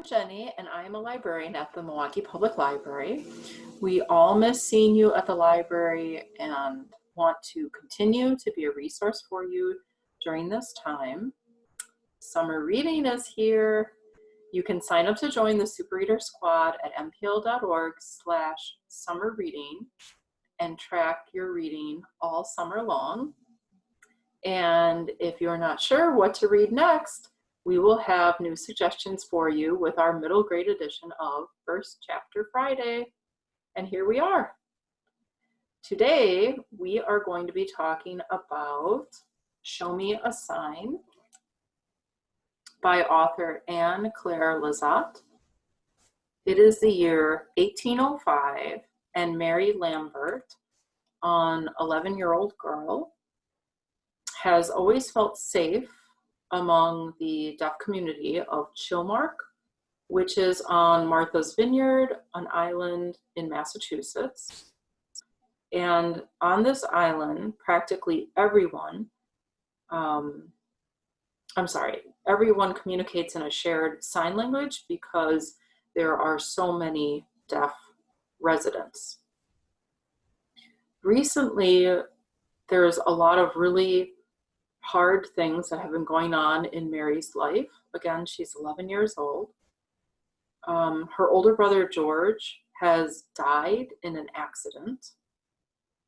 Jenny, and I am a librarian at the Milwaukee Public Library. We all miss seeing you at the library and want to continue to be a resource for you during this time. Summer reading is here. You can sign up to join the Super Reader Squad at mpl.org/summerreading and track your reading all summer long. And if you're not sure what to read next, we will have new suggestions for you with our middle grade edition of First Chapter Friday. And here we are. Today, we are going to be talking about Show Me a Sign by author Ann Clare LeZotte. It is the year 1805, and Mary Lambert, an 11-year-old girl, has always felt safe among the deaf community of Chilmark, which is on Martha's Vineyard, an island in Massachusetts. And on this island, practically everyone communicates in a shared sign language because there are so many deaf residents. Recently, there's a lot of really hard things that have been going on in Mary's life. Again, she's 11 years old. Her older brother, George, has died in an accident.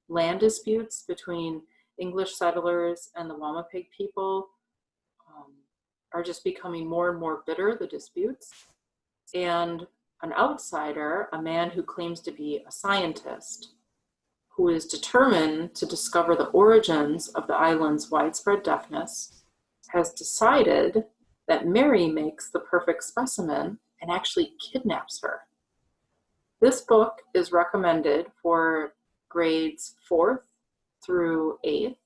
Land disputes between English settlers and the Wampanoag people are just becoming more and more bitter, the disputes. And an outsider, a man who claims to be a scientist, who is determined to discover the origins of the island's widespread deafness, has decided that Mary makes the perfect specimen and actually kidnaps her. This book is recommended for grades 4th through 8th,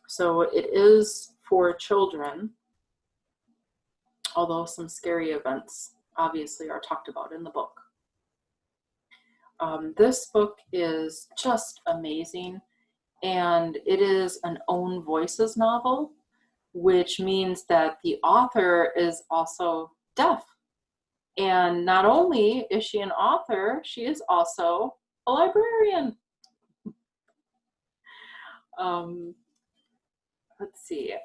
so it is for children, although some scary events obviously are talked about in the book. This book is just amazing, and it is an own voices novel, which means that the author is also deaf. And not only is she an author, she is also a librarian. Let's see.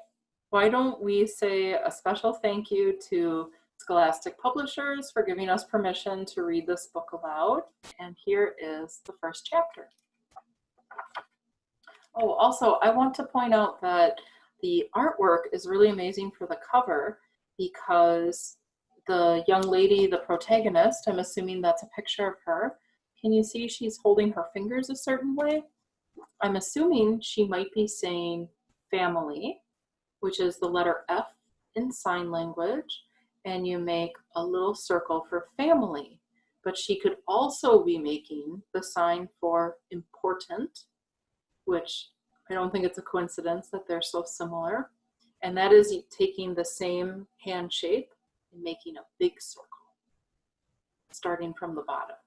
Why don't we say a special thank you to Scholastic Publishers for giving us permission to read this book aloud. And here is the first chapter. Oh, also, I want to point out that the artwork is really amazing for the cover because the young lady, the protagonist, I'm assuming that's a picture of her. Can you see she's holding her fingers a certain way? I'm assuming she might be saying family, which is the letter F in sign language, and you make a little circle for family. But she could also be making the sign for important, which I don't think it's a coincidence that they're so similar. And that is taking the same hand shape and making a big circle, starting from the bottom.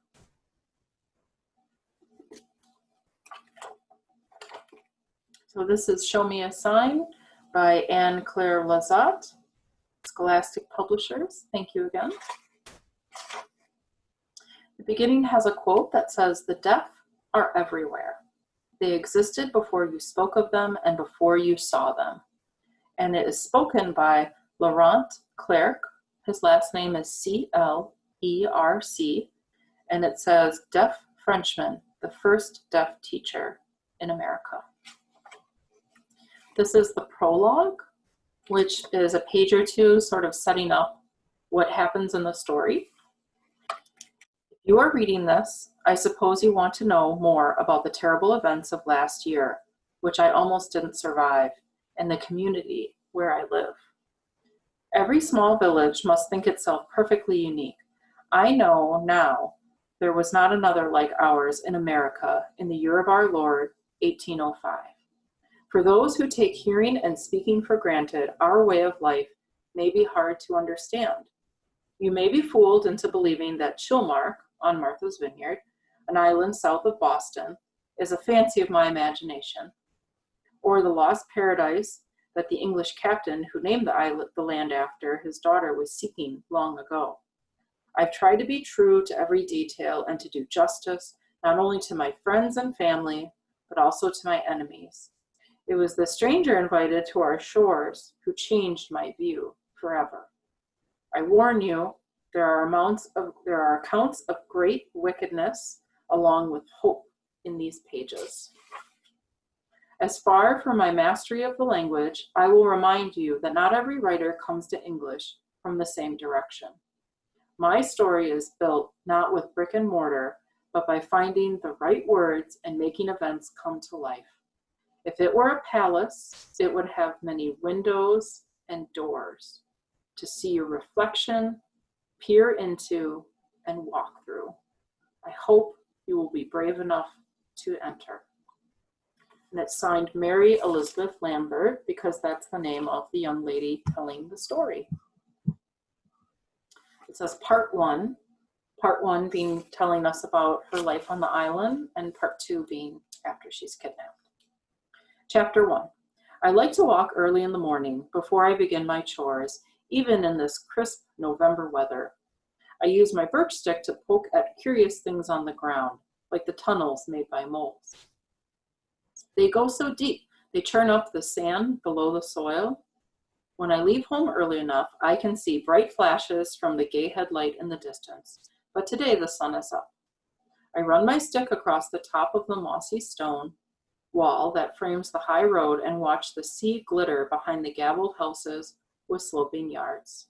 So this is Show Me a Sign by Ann Clare LeZotte, Scholastic Publishers. Thank you again. The beginning has a quote that says, "The deaf are everywhere. They existed before you spoke of them and before you saw them." And it is spoken by Laurent Clerc. His last name is C-L-E-R-C. And it says, "Deaf Frenchman, the first deaf teacher in America." This is the prologue, which is a page or two sort of setting up what happens in the story. If you are reading this, I suppose you want to know more about the terrible events of last year, which I almost didn't survive, and the community where I live. Every small village must think itself perfectly unique. I know now there was not another like ours in America in the year of our Lord, 1805. For those who take hearing and speaking for granted, our way of life may be hard to understand. You may be fooled into believing that Chilmark, on Martha's Vineyard, an island south of Boston, is a fancy of my imagination, or the lost paradise that the English captain who named the land after his daughter was seeking long ago. I've tried to be true to every detail and to do justice, not only to my friends and family, but also to my enemies. It was the stranger invited to our shores who changed my view forever. I warn you, there are accounts of great wickedness along with hope in these pages. As far from my mastery of the language, I will remind you that not every writer comes to English from the same direction. My story is built not with brick and mortar, but by finding the right words and making events come to life. If it were a palace, it would have many windows and doors to see your reflection, peer into, and walk through. I hope you will be brave enough to enter. And it's signed Mary Elizabeth Lambert, because that's the name of the young lady telling the story. It says part one being telling us about her life on the island, and part 2 being after she's kidnapped. Chapter 1. I like to walk early in the morning before I begin my chores, even in this crisp November weather. I use my birch stick to poke at curious things on the ground, like the tunnels made by moles. They go so deep, they churn up the sand below the soil. When I leave home early enough, I can see bright flashes from the gay headlight in the distance, but today the sun is up. I run my stick across the top of the mossy stone wall that frames the high road and watch the sea glitter behind the gabled houses with sloping yards.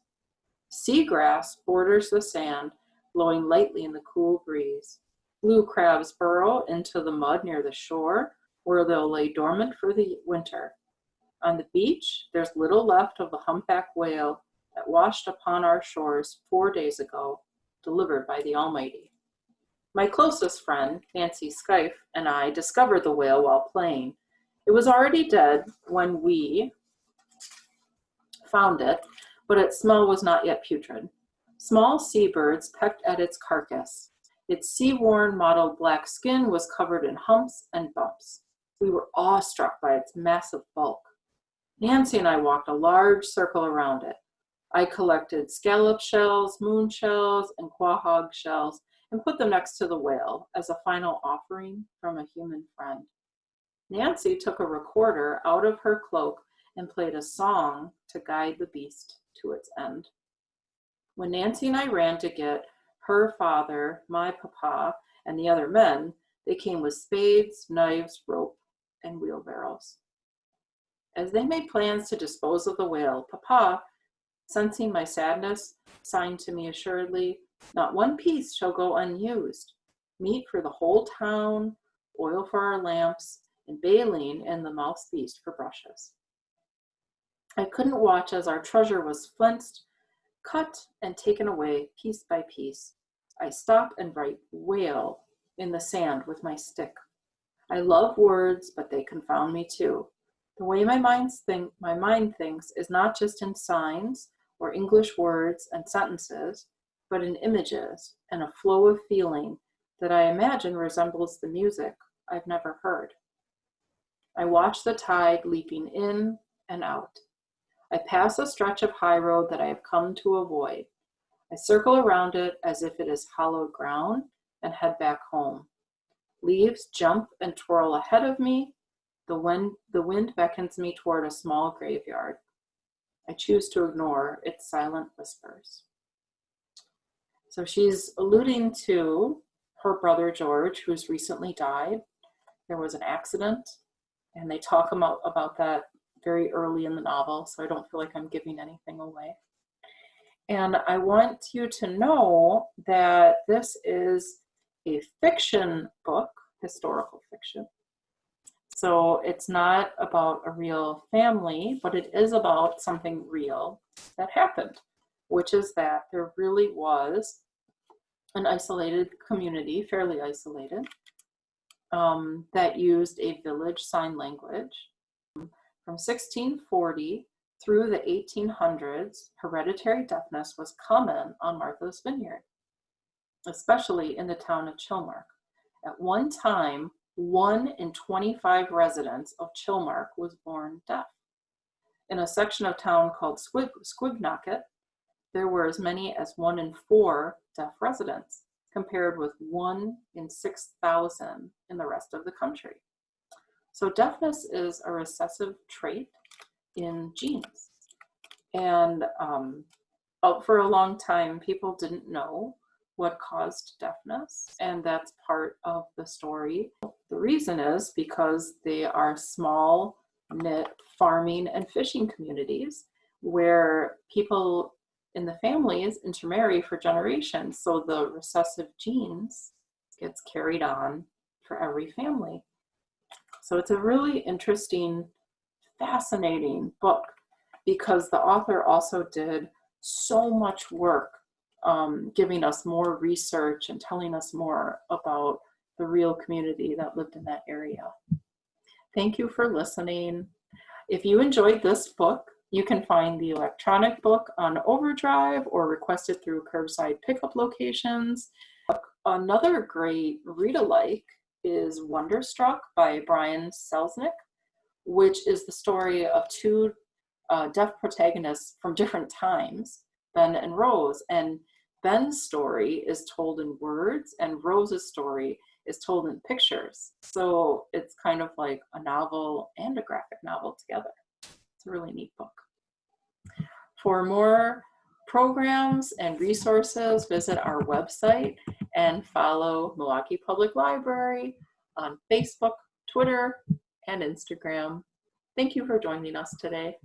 Seagrass borders the sand, blowing lightly in the cool breeze. Blue crabs burrow into the mud near the shore, where they'll lay dormant for the winter. On the beach, there's little left of the humpback whale that washed upon our shores 4 days ago, delivered by the Almighty. My closest friend, Nancy Skyfe, and I discovered the whale while playing. It was already dead when we found it, but its smell was not yet putrid. Small seabirds pecked at its carcass. Its sea-worn, mottled black skin was covered in humps and bumps. We were awestruck by its massive bulk. Nancy and I walked a large circle around it. I collected scallop shells, moon shells, and quahog shells and put them next to the whale as a final offering from a human friend. Nancy took a recorder out of her cloak and played a song to guide the beast to its end. When Nancy and I ran to get her father, my papa, and the other men, they came with spades, knives, rope, and wheelbarrows. As they made plans to dispose of the whale, Papa, sensing my sadness, signed to me assuredly, "Not one piece shall go unused. Meat for the whole town, oil for our lamps, and baleen in the mouthpiece for brushes." I couldn't watch as our treasure was flensed, cut, and taken away piece by piece. I stop and write "whale" in the sand with my stick. I love words, but they confound me too. The way my mind thinks is not just in signs or English words and sentences, but in images and a flow of feeling that I imagine resembles the music I've never heard. I watch the tide leaping in and out. I pass a stretch of high road that I have come to avoid. I circle around it as if it is hallowed ground and head back home. Leaves jump and twirl ahead of me. The wind beckons me toward a small graveyard. I choose to ignore its silent whispers. So she's alluding to her brother George, who's recently died. There was an accident, and they talk about that very early in the novel, so I don't feel like I'm giving anything away. And I want you to know that this is a fiction book, historical fiction. So it's not about a real family, but it is about something real that happened, which is that there really was an isolated community, fairly isolated, that used a village sign language. From 1640 through the 1800s, hereditary deafness was common on Martha's Vineyard, especially in the town of Chilmark. At one time, 1 in 25 residents of Chilmark was born deaf. In a section of town called Squignocket, there were as many as 1 in 4 deaf residents, compared with 1 in 6,000 in the rest of the country. So deafness is a recessive trait in genes. And for a long time, people didn't know what caused deafness, and that's part of the story. The reason is because they are small, knit farming and fishing communities where people in the families intermarry for generations, so the recessive genes gets carried on for every family. So it's a really interesting, fascinating book because the author also did so much work giving us more research and telling us more about the real community that lived in that area. Thank you for listening. If you enjoyed this book, you can find the electronic book on Overdrive or request it through curbside pickup locations. Another great read-alike is Wonderstruck by Brian Selznick, which is the story of 2 deaf protagonists from different times, Ben and Rose. And Ben's story is told in words and Rose's story is told in pictures. So it's kind of like a novel and a graphic novel together. It's a really neat book. For more programs and resources, visit our website and follow Milwaukee Public Library on Facebook, Twitter, and Instagram. Thank you for joining us today.